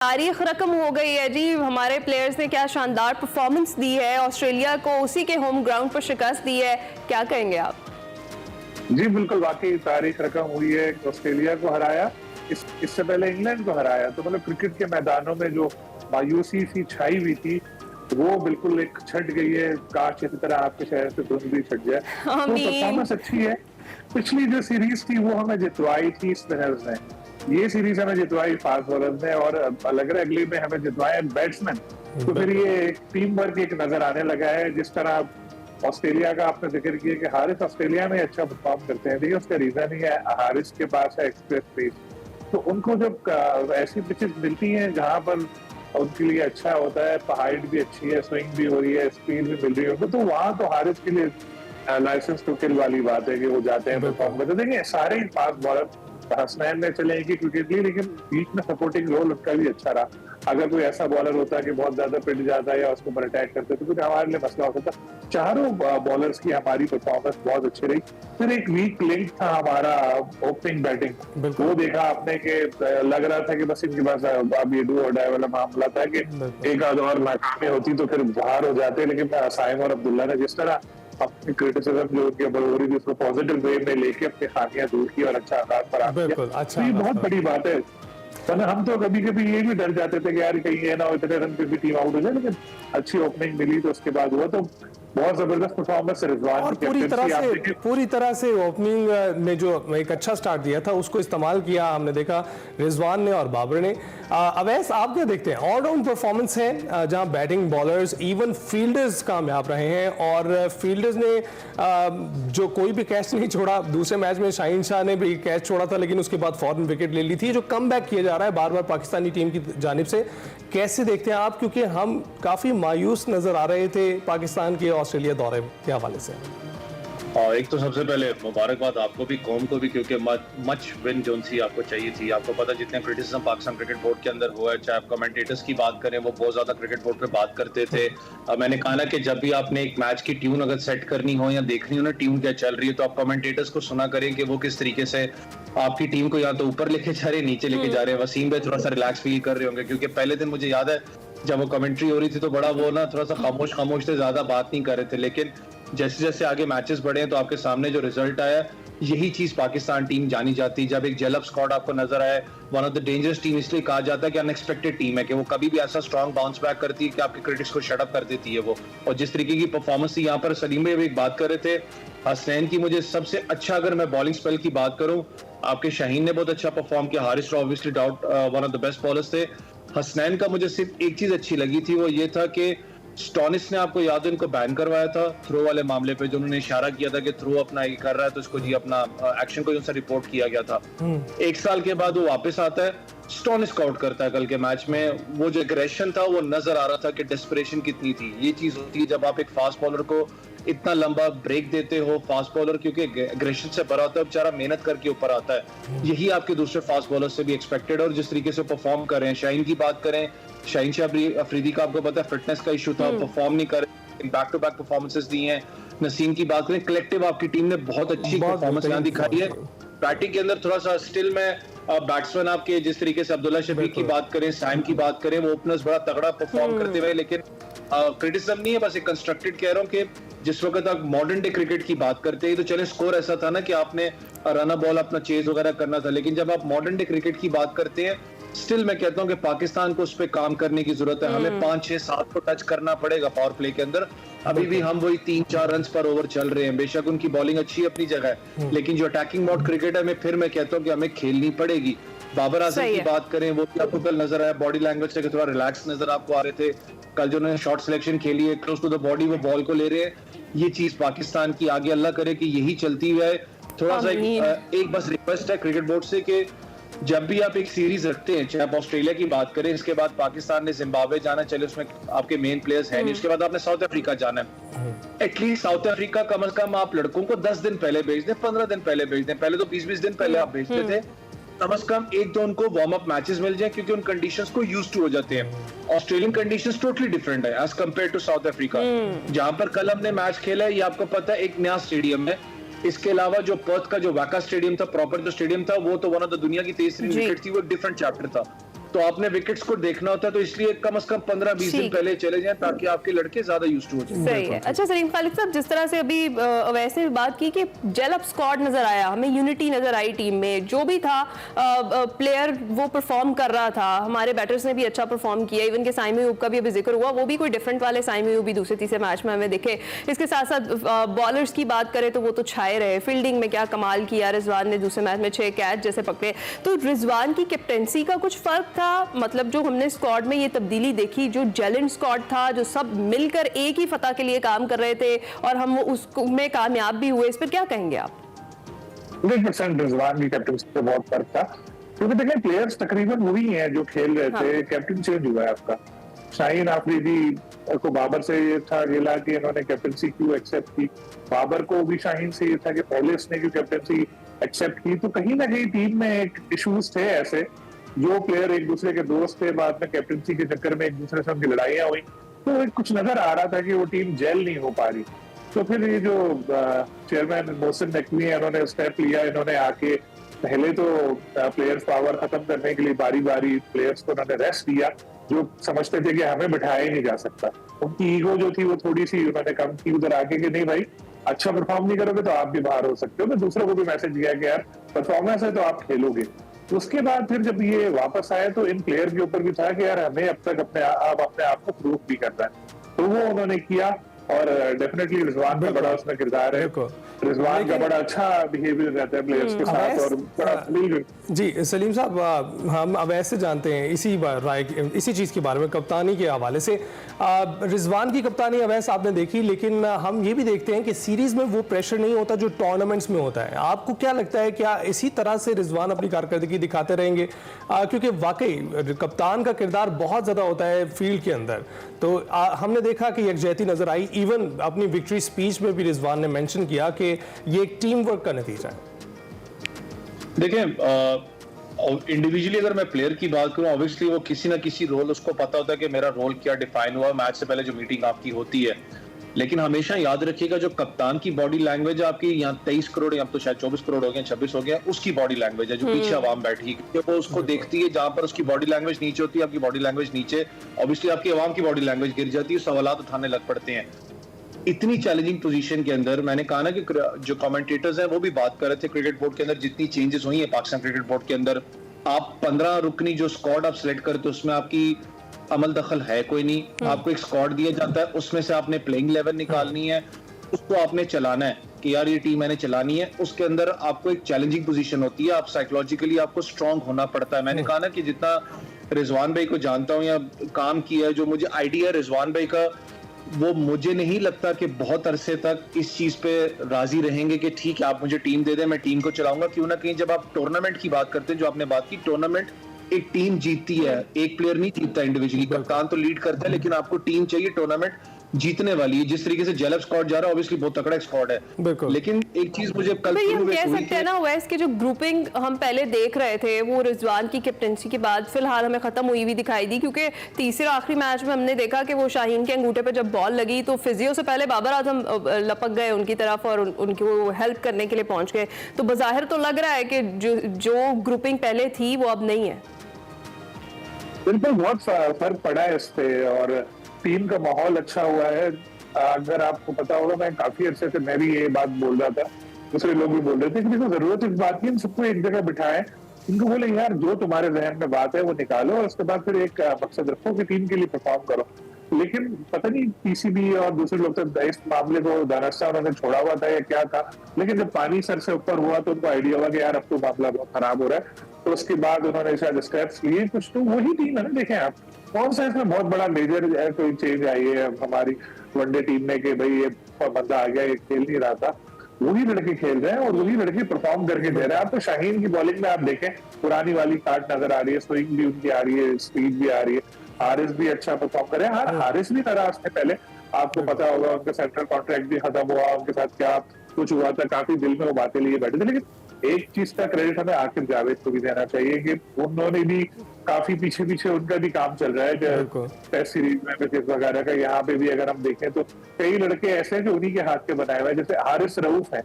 तारीख रकम हो गई है जी। हमारे प्लेयर्स ने क्या शानदार परफॉर्मेंस दी है, ऑस्ट्रेलिया को उसी के होम ग्राउंड पर शिकस्त दी है। क्या कहेंगे आप? जी बिल्कुल, वाकई तारीख रकम हुई है। ऑस्ट्रेलिया को हराया, इससे पहले इंग्लैंड को हराया, तो मतलब क्रिकेट के मैदानों में जो मायूसी सी छाई हुई थी वो बिल्कुल एक छट गई है। काश इसी तरह आपके शहर से धुंध भी छट जाए। तो परफॉर्मेंस अच्छी है। पिछली जो सीरीज थी वो हमें जितवाई थी स्पिनर्स ने, ये सीरीज हमें जितवाई फास्ट बॉलर्स ने, और लग रहा है अगली में हमें जितवाए बैट्समैन। तो फिर ये एक टीम वर्क एक नजर आने लगा है। जिस तरह ऑस्ट्रेलिया का आपने जिक्र किया कि हारिस ऑस्ट्रेलिया में अच्छा परफॉर्म करते हैं, देखिए उसका रीजन ही है हारिस के पास है एक्सप्रेस पेस। तो उनको जब ऐसी पिचेस मिलती हैं जहां पर उनके लिए अच्छा होता है, हाइट भी अच्छी है, स्विंग भी हो रही है, स्पीड भी मिल रही है, तो वहां तो हारिस के लिए लाइसेंस टू किल वाली बात है कि वो जाते हैं परफॉर्म करते। देखिए सारे फास्ट बॉलर हसनैन ने चले कि क्रिकेट ली, लेकिन बीच में सपोर्टिंग रोल उसका भी अच्छा रहा। अगर कोई ऐसा बॉलर होता कि बहुत ज्यादा पिट जाता है या उसको ऊपर अटैक करते तो कुछ हमारे लिए मसला हो सकता। चारों बॉलर्स की हमारी परफॉर्मेंस बहुत अच्छी रही। फिर एक वीक लिंक था हमारा ओपनिंग बैटिंग, वो देखा आपने कि लग रहा था कि बस इनके पास अब ये डू और डाई वाला मामला था कि एक आध और नाकामी होती तो फिर बाहर हो जाते। लेकिन साइम और अब्दुल्ला ने जिस तरह अपनी क्रिटिसिज्म जो उनके ऊपर हो रही थी उसको पॉजिटिव वे में लेके अपनी खामियां दूर की और अच्छा आगाज पर आ गया। अच्छा, ये बहुत बड़ी बात है। वरना हम तो कभी कभी ये भी डर जाते थे कि यार कहीं ये ना हो इतने रन पे भी टीम आउट हो जाए, लेकिन अच्छी ओपनिंग मिली तो उसके बाद हुआ तो बहुत जबरदस्त परफॉर्मेंस रिजवान और पूरी तरह से ओपनिंग में जो एक अच्छा स्टार्ट दिया था उसको इस्तेमाल किया हमने देखा रिजवान ने और बाबर ने। अवैस, आप क्या देखते हैं? ऑलराउंड परफॉर्मेंस है जहां बैटिंग, बॉलर्स, इवन फील्डर्स कामयाब रहे हैं और फील्डर्स ने जो कोई भी कैच नहीं छोड़ा। दूसरे मैच में शाहीन शाह ने भी कैच छोड़ा था लेकिन उसके बाद फौरन विकेट ले ली थी। जो कम बैक किया जा रहा है बार बार पाकिस्तानी टीम की जानिब से, कैसे देखते हैं आप? क्योंकि हम काफी मायूस नजर आ रहे थे पाकिस्तान के ऑस्ट्रेलिया दौरे के हवाले से। और एक तो सबसे पहले मुबारकबाद आपको भी, कौम को भी, क्योंकि मच विन जोन सी आपको चाहिए थी। आपको पता जितने क्रिटिसिज्म पाकिस्तान क्रिकेट बोर्ड के अंदर हुआ है, चाहे आप कमेंटेटर्स की बात करें, वो बहुत ज्यादा क्रिकेट बोर्ड पे बात करते थे। मैंने कहा ना कि जब भी आपने एक मैच की ट्यून अगर सेट करनी हो या देखनी हो ना ट्यून क्या चल रही है, तो आप कमेंटेटर्स को सुना करें कि वो किस तरीके से आपकी टीम को या तो ऊपर लेके जा रहे हैं, नीचे लेके जा रहे हैं। वसीम भाई थोड़ा सा रिलैक्स फील कर रहे होंगे, क्योंकि पहले दिन मुझे याद है जब वो कमेंट्री हो रही थी तो बड़ा वो ना थोड़ा सा खामोश थे, ज्यादा बात नहीं कर रहे थे। लेकिन जैसे जैसे आगे मैचेस बढ़े तो आपके सामने जो रिजल्ट आया, यही चीज पाकिस्तान टीम जानी जाती है। जब एक जेलअप स्क्वाड आपको नजर आए, one of the dangerous team इसलिए कहा जाता है कि अनएक्सपेक्टेड टीम है, कि वो कभी भी ऐसा स्ट्रॉन्ग बाउंस बैक करती है कि आपके क्रिटिक्स को शट अप कर देती है वो। और जिस तरीके की परफॉर्मेंस थी यहाँ पर, सलीम भाई एक बात कर रहे थे हसनैन की, मुझे सबसे अच्छा अगर मैं बॉलिंग स्पेल की बात करूं, आपके शाहीन ने बहुत अच्छा परफॉर्म किया, Haris obviously doubt one of the best bowlers थे। हसनैन का मुझे सिर्फ एक चीज अच्छी लगी थी, वो ये था कि स्टोनिस ने, आपको याद है, इनको बैन करवाया था थ्रो वाले मामले पे, जो उन्होंने इशारा किया था कि थ्रो अपना ये कर रहा है तो इसको जी अपना एक्शन को उनसे रिपोर्ट किया गया था। एक साल के बाद वो वापस आता है, स्टोनिस को आउट करता है कल के मैच में। वो जो एग्रेशन था वो नजर आ रहा था कि डेस्परेशन कितनी थी। ये चीज होती है जब आप एक फास्ट बॉलर को इतना लंबा ब्रेक देते हो। फास्ट बॉलर क्योंकि एग्रेशन से भरा होता है, बेचारा मेहनत करके ऊपर आता है। यही आपके दूसरे फास्ट बॉलर से भी एक्सपेक्टेड। और जिस तरीके से परफॉर्म कर रहे हैं, शाहीन की बात करें, शाहीन शाह अफरीदी का आपको पता है फिटनेस का इशू था, परफॉर्म नहीं कर रहे, बैक टू बैक परफॉर्मेंसेस दी हैं। नसीम की बात करें, कलेक्टिव आपकी टीम ने बहुत अच्छी परफॉर्मेंस यहाँ दिखाई है। बैटिंग के अंदर थोड़ा सा स्टिल में बैट्समैन आपके जिस तरीके से अब्दुल्ला शफीक की बात करें, साइम की बात करें, वो ओपनर्स बड़ा तगड़ा परफॉर्म करते हुए। लेकिन क्रिटिसिज्म नहीं है, बस एक कंस्ट्रक्टेड कह रहा हूँ कि जिस वक्त आप मॉडर्न डे क्रिकेट की बात करते हैं तो चले स्कोर ऐसा था ना कि आपने रन बॉल अपना चेज वगैरह करना था, लेकिन जब आप मॉडर्न डे क्रिकेट की बात करते हैं, स्टिल मैं कहता हूं कि पाकिस्तान को उस पर काम करने की जरूरत है। हमें 5, 6, 7 को टच करना पड़ेगा पावर प्ले के अंदर। अभी भी हम वही 3-4 रन पर ओवर चल रहे हैं। बेशक उनकी बॉलिंग अच्छी अपनी जगह है, लेकिन जो अटैकिंग मोड क्रिकेट है, फिर मैं कहता हूँ कि हमें खेलनी पड़ेगी। बाबर आजम की बात करें, वो भी आपको कल नजर आया, बॉडी लैंग्वेज से थोड़ा रिलैक्स नजर आपको आ रहे थे। कल जो उन्होंने शॉर्ट सिलेक्शन खेली है, क्लोज टू द बॉडी वो बॉल को ले रहे हैं। ये चीज पाकिस्तान की आगे अल्लाह करे कि यही चलती हुई है। थोड़ा सा एक बस रिक्वेस्ट है क्रिकेट बोर्ड से कि जब भी आप एक सीरीज रखते हैं, चाहे आप ऑस्ट्रेलिया की बात करें, इसके बाद पाकिस्तान ने जिम्बाब्वे जाना, चले उसमें आपके मेन प्लेयर्स हैं नहीं, उसके बाद आपने साउथ अफ्रीका जाना है। एटलीस्ट साउथ अफ्रीका कम से कम आप लड़कों को 10 दिन पहले भेज दें, 15 दिन पहले भेज दें। पहले तो 20-20 दिन पहले आप भेजते थे। कम से कम 1-2 उनको वार्म अप मैचेस मिल जाए, क्योंकि उन कंडीशंस को यूज्ड टू हो जाते हैं। ऑस्ट्रेलियन कंडीशंस टोटली डिफरेंट है as compared to South Africa. जहां पर कल हमने मैच खेला है, ये आपको पता है एक नया स्टेडियम है। इसके अलावा जो पर्थ का जो वाका स्टेडियम था, प्रॉपर जो स्टेडियम था, वो तो वन ऑफ द दुनिया की तेज तरीन विकेट थी, वो डिफरेंट चैप्टर था। तो आपने विकेट्स को देखना होता है, तो इसलिए कम से कम 15-20 दिन ठीक। पहले चले जाएं ताकि आपके लड़के ज्यादा यूज्ड हो जाएं। सही है। अच्छा सलीम खालिद साहब, जिस तरह से अभी अवैस ने बात की कि जेल अप स्क्वाड नजर आया, हमें यूनिटी नजर आई टीम में, जो भी था प्लेयर वो परफॉर्म कर रहा था, हमारे बैटर्स ने भी अच्छा परफॉर्म किया, इवन के साइम अयूब का भी अभी जिक्र हुआ, वो भी कोई डिफरेंट वाले साइम अयूब भी दूसरे तीसरे मैच में हमें दिखे। इसके साथ साथ बॉलर्स की बात करें तो वो तो छाए रहे, फील्डिंग में क्या कमाल किया, रिजवान ने दूसरे मैच में 6 कैच जैसे पकड़े। तो रिजवान की कैप्टेंसी का कुछ फर्क था, मतलब जो हमने स्क्वाड में ये तब्दीली देखी, जो जेलेंट स्क्वाड था, जो सब मिलकर एक ही फतह के लिए काम कर रहे थे और हम उसमें कामयाब भी हुए, इस पर क्या कहेंगे आप? 100% रिजवान की कैप्टनसी पे बहुत फर्क था, क्योंकि देखिए प्लेयर्स तकरीबन वही हैं जो खेल रहे थे। कैप्टन चेंज हुआ है आपका। शाहीन आफरीदी को बाबर से ये था गिला कि इन्होंने कैप्टनसी क्यों एक्सेप्ट की, बाबर को भी शाहीन से ये था कि पहले इसने क्यों कैप्टनसी एक्सेप्ट की। तो कहीं ना कहीं टीम में एक इश्यूज थे ऐसे, जो प्लेयर एक दूसरे के दोस्त थे, बाद में कैप्टनसी के चक्कर में एक दूसरे से उनकी लड़ाइयां हुई, तो कुछ नजर आ रहा था कि वो टीम जेल नहीं हो पा रही। तो फिर ये जो चेयरमैन मोहसिन नकवी है, इन्होंने स्टेप लिया, इन्होंने आके पहले तो प्लेयर्स पावर खत्म करने के लिए बारी बारी प्लेयर्स को उन्होंने रेस्ट दिया, जो समझते थे कि हमें बिठाया ही नहीं जा सकता। उनकी ईगो जो थी वो थोड़ी सी उन्होंने कम की उधर आके कि नहीं भाई, अच्छा परफॉर्म नहीं करोगे तो आप भी बाहर हो सकते हो। तो दूसरों को भी मैसेज दिया कि यार परफॉर्मेंस है तो आप खेलोगे। उसके बाद फिर जब ये वापस आए तो इन प्लेयर के ऊपर भी था कि यार हमें अब तक अपने आप को प्रूव भी करना है, तो वो उन्होंने किया। और डेफिनेटली रिजवान का बड़ा उसमें किरदार है, रिजवान का बड़ा अच्छा बिहेवियर रहता है प्लेयर्स के साथ और बड़ा जी। सलीम साहब, हम अब ऐसे जानते हैं इसी चीज़ के बारे में कप्तानी के हवाले से, रिजवान की कप्तानी अवैस आपने देखी, लेकिन हम ये भी देखते हैं कि सीरीज में वो प्रेशर नहीं होता जो टूर्नामेंट्स में होता है। आपको क्या लगता है, क्या इसी तरह से रिजवान अपनी कारकर्दगी दिखाते रहेंगे? क्योंकि वाकई कप्तान का किरदार बहुत ज़्यादा होता है फील्ड के अंदर। तो हमने देखा कि यकजहती नजर आई, इवन अपनी विक्ट्री स्पीच में भी रिजवान ने मेंशन किया कि ये एक टीम वर्क का नतीजा है। देखें, इंडिविजुअली अगर मैं प्लेयर की बात करूं, ऑब्वियसली वो किसी ना किसी रोल उसको पता होता है कि मेरा रोल क्या डिफाइन हुआ मैच से पहले जो मीटिंग आपकी होती है। लेकिन हमेशा याद रखिएगा जो कप्तान की बॉडी लैंग्वेज है आपकी, यहाँ 23 करोड़ या तो शायद 24 करोड़ हो गए, 26 हो गया, उसकी बॉडी लैंग्वेज है जो पीछे आवाम बैठी है, वो उसको देखती है। जहां पर उसकी बॉडी लैंग्वेज नीचे होती है, आपकी बॉडी लैंग्वेज नीचे, ऑब्वियसली आपकी आवाम की बॉडी लैंग्वेज गिर जाती है, सवालात उठाने लग पड़ते हैं। इतनी चैलेंजिंग पोजीशन के अंदर मैंने कहा ना कि जो कमेंटेटर्स हैं वो भी बात कर रहे थे क्रिकेट बोर्ड के अंदर जितनी चेंजेस हुई है पाकिस्तान क्रिकेट बोर्ड के अंदर, आप 15 रुकनी जो स्क्वाड आप सिलेक्ट करते हो उसमें आपकी अमल दखल है कोई नहीं। आपको एक स्क्वाड दिया जाता है, उसमें से आपने प्लेइंग 11 निकालनी है, उसको आपने चलाना है कि यार ये टीम मैंने चलानी है। उसके अंदर आपको एक चैलेंजिंग पोजीशन होती है, आप साइकोलॉजिकली आपको स्ट्रांग होना पड़ता है। मैंने कहा ना कि जितना रिजवान भाई को जानता हूँ या काम किया है, जो मुझे आइडिया है रिजवान भाई का, वो मुझे नहीं लगता कि बहुत अरसे तक इस चीज पे राजी रहेंगे कि ठीक है आप मुझे टीम दे दें, मैं टीम को चलाऊंगा। क्यों ना कहीं जब आप टूर्नामेंट की बात करते हैं, जो आपने बात की, टूर्नामेंट एक टीम जीतती है, एक प्लेयर नहीं जीतता इंडिविजुअली। कप्तान तो लीड करता है, लेकिन आपको टीम चाहिए टूर्नामेंट जीतने वाली है। जिस तरीके से जेलब स्क्वाड जा रहा है, ऑब्वियसली बहुत तगड़ा स्क्वाड है, लेकिन एक चीज मुझे कल तो हम कह सकते हैं ना वैस की जो ग्रुपिंग हम पहले देख रहे थे वो रिजवान की कैप्टनसी के बाद फिलहाल हमें खत्म हुई हुई दिखाई दी, क्योंकि तीसरे आखिरी मैच में हमने देखा कि वो शाहीन के अंगूठे पे जब बॉल लगी तो फिजियो से पहले बाबर आजम लपक गए उनकी तरफ और उनकी वो हेल्प करने के लिए पहुंच गए। तो बज़ाहिर तो लग रहा है कि जो ग्रुपिंग पहले थी वो अब नहीं है। बिल्कुल, बहुत फर्क पड़ा है इस पे और टीम का माहौल अच्छा हुआ है। अगर आपको पता होगा, मैं काफी अरसे से मैं भी ये बात बोल रहा था, दूसरे लोग भी बोल रहे थे कि देखो जरूरत इस बात की सबको एक जगह बिठाएं, इनको बोले यार जो तुम्हारे जहन में बात है वो निकालो और उसके बाद फिर एक मकसद रखो कि टीम के लिए परफॉर्म करो। लेकिन पता नहीं पीसीबी और दूसरे लोग तो इस मामले को दानस्ता उन्होंने छोड़ा हुआ था या क्या था, लेकिन जब पानी सर से ऊपर हुआ तो उनको आइडिया हुआ कि यार अब तो मामला बहुत खराब हो रहा है। तो उसके बाद उन्होंने शायद स्टेप्स लिए कुछ। तो वही टीम है ना, देखें आप कौन सा इसमें बहुत बड़ा मेजर कोई चेंज आई है हमारी वनडे टीम में कि भाई ये बंदा आ गया, ये खेल नहीं रहा था, वही लड़के खेल रहे हैं और वही लड़के परफॉर्म करके दे रहे हैं। आप तो शाहीन की बॉलिंग में आप देखें पुरानी वाली काट नजर आ रही है, स्विंग भी उनकी आ रही है, स्पीड भी आ रही है, हारिस भी अच्छा परफॉर्म करे। हाँ, हारिस भी नाराज थे पहले, आपको पता होगा उनका सेंट्रल कॉन्ट्रैक्ट भी खत्म हुआ, उनके साथ क्या कुछ हुआ था, काफी दिल में वो बातें लिए बैठे थे। लेकिन एक चीज का क्रेडिट हमें आकिब जावेद को भी देना चाहिए कि उन्होंने भी काफी पीछे उनका भी काम चल रहा है टेस्ट सीरीज में विकेट वगैरह का। यहाँ पे भी अगर हम देखें तो कई लड़के ऐसे हैं जो उन्हीं के हाथ के बनाए हुए हैं, जैसे हारिस रऊफ है।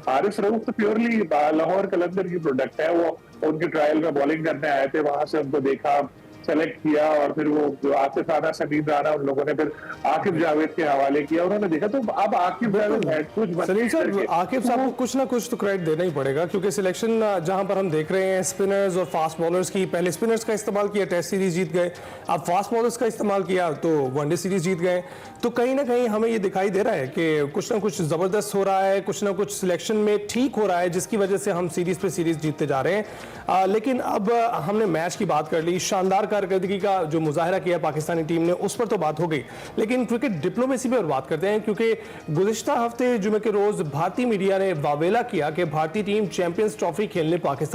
हारिस रऊफ तो प्योरली लाहौर कलंदर की प्रोडक्ट है। वो उनके ट्रायल में बॉलिंग करने आए थे, वहां से उनको देखा, सेलेक्ट किया और फिर वो जो आसिफ राना, समीम राना, उन लोगों ने फिर आकिब जावेद के हवाले किया। उन्होंने देखा तो अब आकिब जावेद हेड कोच सलीम साहब, आकिब साहब को कुछ ना कुछ तो क्रेडिट देना ही पड़ेगा, क्योंकि सिलेक्शन जहां पर हम देख रहे हैं स्पिनर्स और फास्ट बॉलर्स की, पहले स्पिनर्स का इस्तेमाल किया, टेस्ट सीरीज जीत गए, अब फास्ट बॉलर्स का इस्तेमाल किया तो वनडे सीरीज जीत गए। तो कहीं ना कहीं हमें ये दिखाई दे रहा है कि कुछ ना कुछ जबरदस्त हो रहा है, कुछ ना कुछ सिलेक्शन में ठीक हो रहा है, जिसकी वजह से हम सीरीज पे सीरीज जीतते जा रहे हैं। लेकिन अब हमने मैच की बात कर ली, शानदार कारकर्दगी का जो मुजाहरा किया पाकिस्तानी टीम ने, उस पर तो बात हो गई, लेकिन क्रिकेट डिप्लोमेसी पर बात करते हैं, क्योंकि गुज़िश्ता हफ्ते जुमे के रोज भारतीय मीडिया ने वावेला किया कि भारतीय टीम चैंपियंस ट्रॉफी खेलने पाकिस्तान